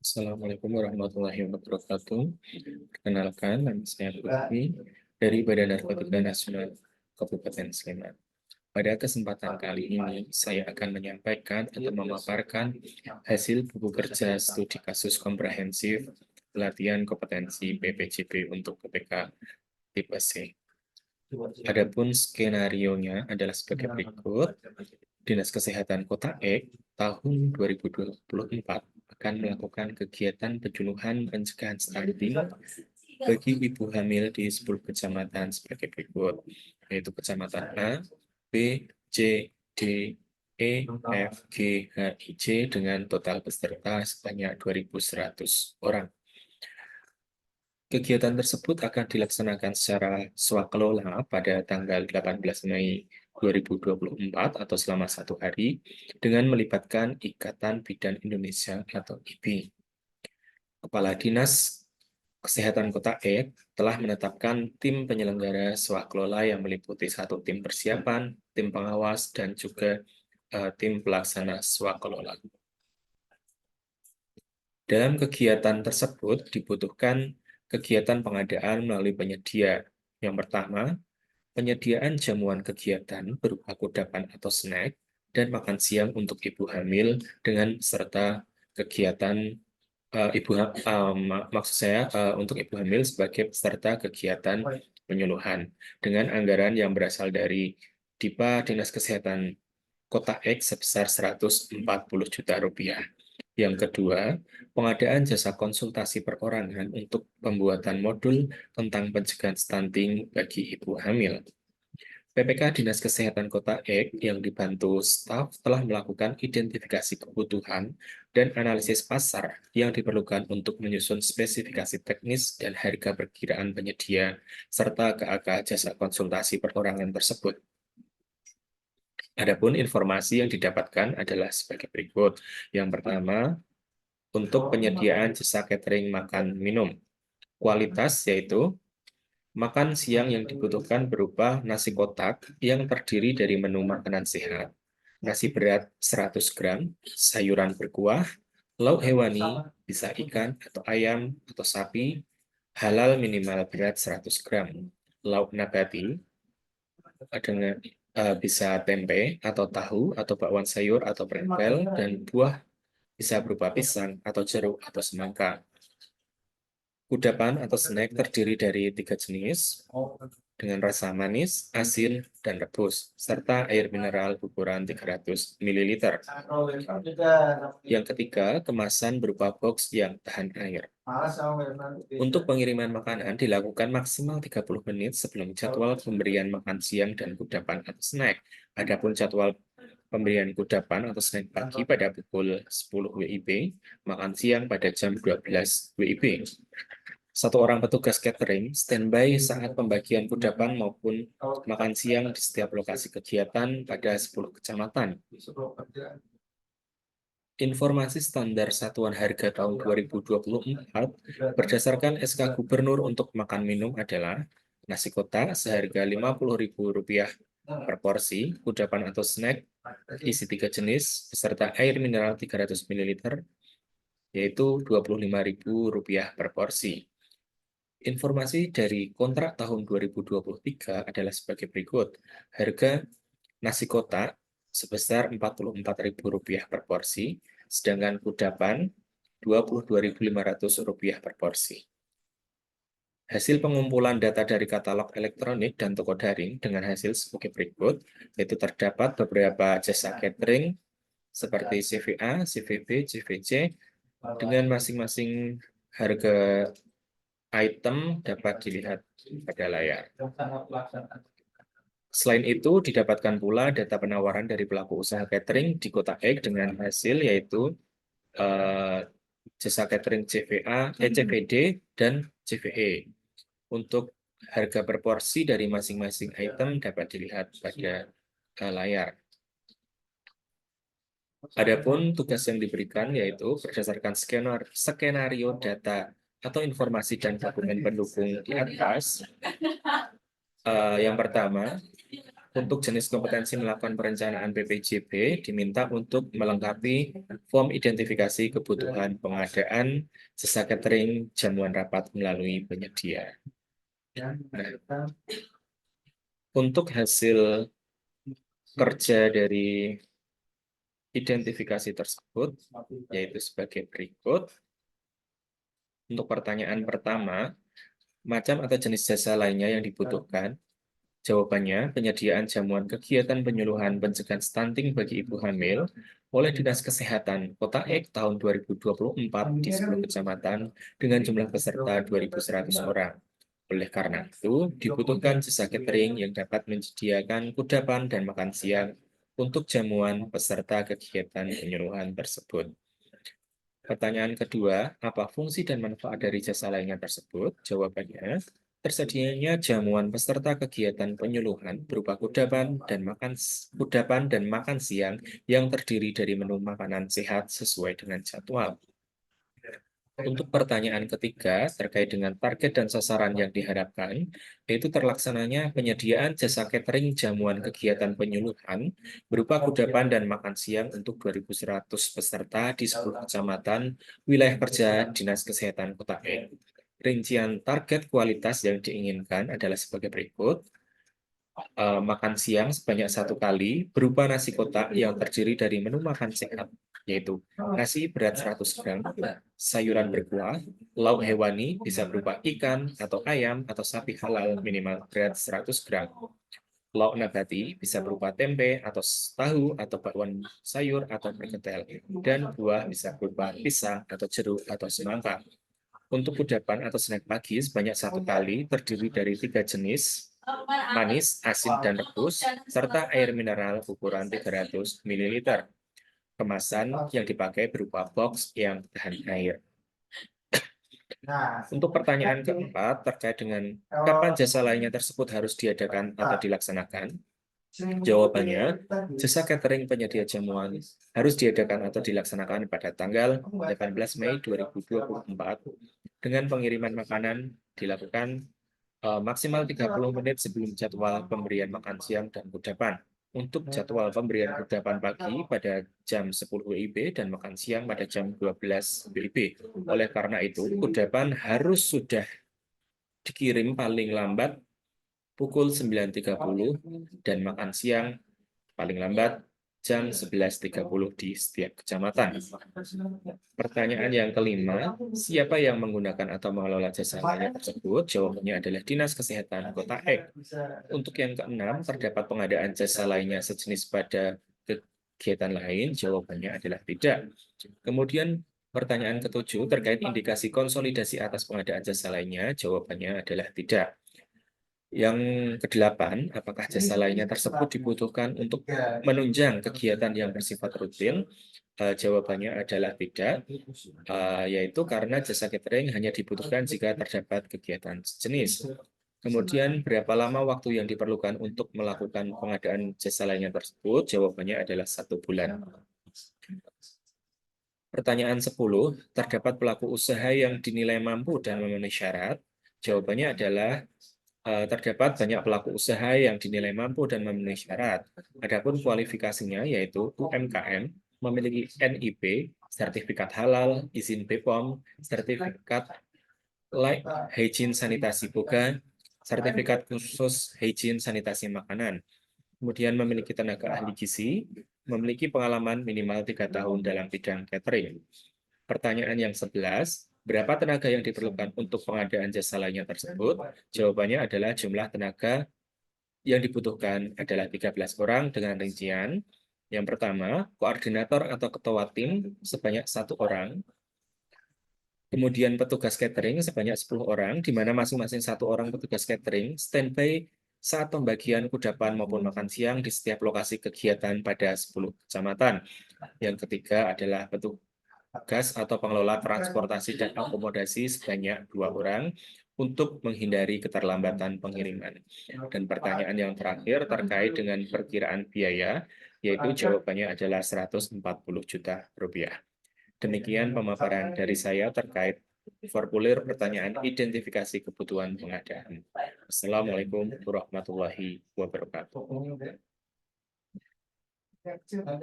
Assalamualaikum warahmatullahi wabarakatuh. Perkenalkan, nama saya Lutfi dari Badan Narkotika Nasional Kabupaten Sleman. Pada kesempatan kali ini, saya akan menyampaikan atau memaparkan hasil buku kerja studi kasus komprehensif pelatihan kompetensi PPJP untuk PPK tipe C. Adapun skenarionya adalah sebagai berikut. Dinas Kesehatan Kota Ek tahun 2024 akan melakukan kegiatan penyuluhan pencegahan stunting bagi ibu hamil di 10 kecamatan sebagai berikut, yaitu Kecamatan A, B, C, D, E, F, G, H, I, J dengan total peserta sebanyak 2.100 orang. Kegiatan tersebut akan dilaksanakan secara swakelola pada tanggal 18 Mei 2024 atau selama 1 hari dengan melibatkan Ikatan Bidan Indonesia atau IBI. Kepala Dinas Kesehatan Kota Ek telah menetapkan tim penyelenggara swakelola yang meliputi 1 tim persiapan, tim pengawas, dan juga tim pelaksana swakelola. Dalam kegiatan tersebut dibutuhkan kegiatan pengadaan melalui penyedia. Yang pertama, penyediaan jamuan kegiatan berupa kudapan atau snack dan makan siang untuk ibu hamil dengan serta kegiatan maksud saya untuk ibu hamil sebagai peserta kegiatan penyuluhan dengan anggaran yang berasal dari DIPA Dinas Kesehatan Kota X sebesar 140 juta rupiah. Yang kedua, pengadaan jasa konsultasi perorangan untuk pembuatan modul tentang pencegahan stunting bagi ibu hamil. PPK Dinas Kesehatan Kota Ek yang dibantu staf telah melakukan identifikasi kebutuhan dan analisis pasar yang diperlukan untuk menyusun spesifikasi teknis dan harga perkiraan penyedia, serta KAK jasa konsultasi perorangan tersebut. Adapun informasi yang didapatkan adalah sebagai berikut. Yang pertama, untuk penyediaan jasa catering makan minum. Kualitas yaitu makan siang yang dibutuhkan berupa nasi kotak yang terdiri dari menu makanan sehat, nasi berat 100 gram, sayuran berkuah, lauk hewani, bisa ikan atau ayam atau sapi, halal minimal berat 100 gram, lauk nabati dengan bisa tempe atau tahu atau bakwan sayur atau perempel, dan buah bisa berupa pisang atau jeruk atau semangka. Kudapan atau snack terdiri dari 3 jenis dengan rasa manis, asin, dan rebus, serta air mineral ukuran 300 ml. Yang ketiga, kemasan berupa box yang tahan air. Untuk pengiriman makanan dilakukan maksimal 30 menit sebelum jadwal pemberian makan siang dan kudapan atau snack. Adapun jadwal pemberian kudapan atau snack pagi pada pukul 10 WIB, makan siang pada jam 12 WIB. 1 orang petugas catering standby saat pembagian kudapan maupun makan siang di setiap lokasi kegiatan pada 10 kecamatan. Informasi standar satuan harga tahun 2024 berdasarkan SK Gubernur untuk makan minum adalah nasi kotak seharga Rp50.000 per porsi, kudapan atau snack isi 3 jenis, beserta air mineral 300 ml, yaitu Rp25.000 per porsi. Informasi dari kontrak tahun 2023 adalah sebagai berikut. Harga nasi kotak sebesar Rp44.000 per porsi, sedangkan kudapan Rp22.500 per porsi. Hasil pengumpulan data dari katalog elektronik dan toko daring dengan hasil sebagai berikut, yaitu terdapat beberapa jasa catering seperti CVA, CVB, CVC, dengan masing-masing harga item dapat dilihat pada layar. Selain itu, didapatkan pula data penawaran dari pelaku usaha catering di Kota Ek dengan hasil yaitu jasa catering CVA, CVD, dan CVE. Untuk harga per porsi dari masing-masing item dapat dilihat pada layar. Adapun tugas yang diberikan yaitu berdasarkan skenario data atau informasi dan dokumen pendukung di atas. Yang pertama, Untuk jenis kompetensi melakukan perencanaan PPJB diminta untuk melengkapi form identifikasi kebutuhan pengadaan jasa catering jamuan rapat melalui penyedia. Nah, untuk hasil kerja dari identifikasi tersebut, yaitu sebagai berikut. Untuk pertanyaan pertama, macam atau jenis jasa lainnya yang dibutuhkan. Jawabannya, penyediaan jamuan kegiatan penyuluhan pencegahan stunting bagi ibu hamil oleh Dinas Kesehatan Kota Ek tahun 2024 di 10 kecamatan dengan jumlah peserta 2.100 orang. Oleh karena itu, dibutuhkan jasa catering yang dapat menyediakan kudapan dan makan siang untuk jamuan peserta kegiatan penyuluhan tersebut. Pertanyaan kedua, apa fungsi dan manfaat dari jasa lainnya tersebut? Jawabannya, tersedianya jamuan peserta kegiatan penyuluhan berupa kudapan dan makan siang yang terdiri dari menu makanan sehat sesuai dengan jadwal. Untuk pertanyaan ketiga, terkait dengan target dan sasaran yang diharapkan, yaitu terlaksananya penyediaan jasa catering jamuan kegiatan penyuluhan berupa kudapan dan makan siang untuk 2.100 peserta di 10 kecamatan wilayah kerja Dinas Kesehatan Kota Ek. Rincian target kualitas yang diinginkan adalah sebagai berikut. Makan siang sebanyak 1 kali berupa nasi kotak yang terdiri dari menu makan sehat, yaitu nasi berat 100 gram, sayuran berkuah, lauk hewani bisa berupa ikan atau ayam atau sapi halal minimal berat 100 gram. Lauk nabati bisa berupa tempe atau tahu atau bakwan sayur atau perkedel, dan buah bisa berupa pisang atau jeruk atau semangka. Untuk kudapan atau snack pagi sebanyak 1 kali terdiri dari 3 jenis, manis, asin, dan rebus, serta air mineral ukuran 300 ml. Kemasan yang dipakai berupa box yang tahan air. Untuk pertanyaan keempat, terkait dengan kapan jasa lainnya tersebut harus diadakan atau dilaksanakan, jawabannya, jasa catering penyedia jamuan harus diadakan atau dilaksanakan pada tanggal 18 Mei 2024 dengan pengiriman makanan dilakukan maksimal 30 menit sebelum jadwal pemberian makan siang dan kudapan. Untuk jadwal pemberian kudapan pagi pada jam 10 WIB dan makan siang pada jam 12 WIB. Oleh karena itu, kudapan harus sudah dikirim paling lambat pukul 9.30 dan makan siang paling lambat jam 11.30 di setiap kecamatan. Pertanyaan yang kelima, siapa yang menggunakan atau mengelola jasa layanan tersebut? Jawabannya adalah Dinas Kesehatan Kota Ek. Untuk yang keenam, terdapat pengadaan jasa lainnya sejenis pada kegiatan lain? Jawabannya adalah tidak. Kemudian pertanyaan ketujuh, terkait indikasi konsolidasi atas pengadaan jasa lainnya? Jawabannya adalah tidak. Yang kedelapan, apakah jasa lainnya tersebut dibutuhkan untuk menunjang kegiatan yang bersifat rutin? Jawabannya adalah tidak, yaitu karena jasa catering hanya dibutuhkan jika terdapat kegiatan sejenis. Kemudian, berapa lama waktu yang diperlukan untuk melakukan pengadaan jasa lainnya tersebut? Jawabannya adalah 1 bulan. Pertanyaan 10, terdapat pelaku usaha yang dinilai mampu dan memenuhi syarat? Jawabannya adalah terdapat banyak pelaku usaha yang dinilai mampu dan memenuhi syarat. Adapun kualifikasinya yaitu UMKM, memiliki NIP, sertifikat halal, izin BPOM, sertifikat Light Hygiene Sanitasi Boga, sertifikat khusus hygiene sanitasi makanan. Kemudian memiliki tenaga ahli gizi, memiliki pengalaman minimal 3 tahun dalam bidang catering. Pertanyaan yang 11, berapa tenaga yang diperlukan untuk pengadaan jasa lainnya tersebut? Jawabannya adalah jumlah tenaga yang dibutuhkan adalah 13 orang dengan rincian. Yang pertama, koordinator atau ketua tim sebanyak 1 orang. Kemudian petugas catering sebanyak 10 orang, di mana masing-masing 1 orang petugas catering standby saat pembagian kudapan maupun makan siang di setiap lokasi kegiatan pada 10 kecamatan. Yang ketiga adalah petugas atau pengelola transportasi dan akomodasi sebanyak 2 orang untuk menghindari keterlambatan pengiriman. Dan pertanyaan yang terakhir terkait dengan perkiraan biaya, yaitu jawabannya adalah 140 juta rupiah. Demikian pemaparan dari saya terkait formulir pertanyaan identifikasi kebutuhan pengadaan. Assalamualaikum warahmatullahi wabarakatuh.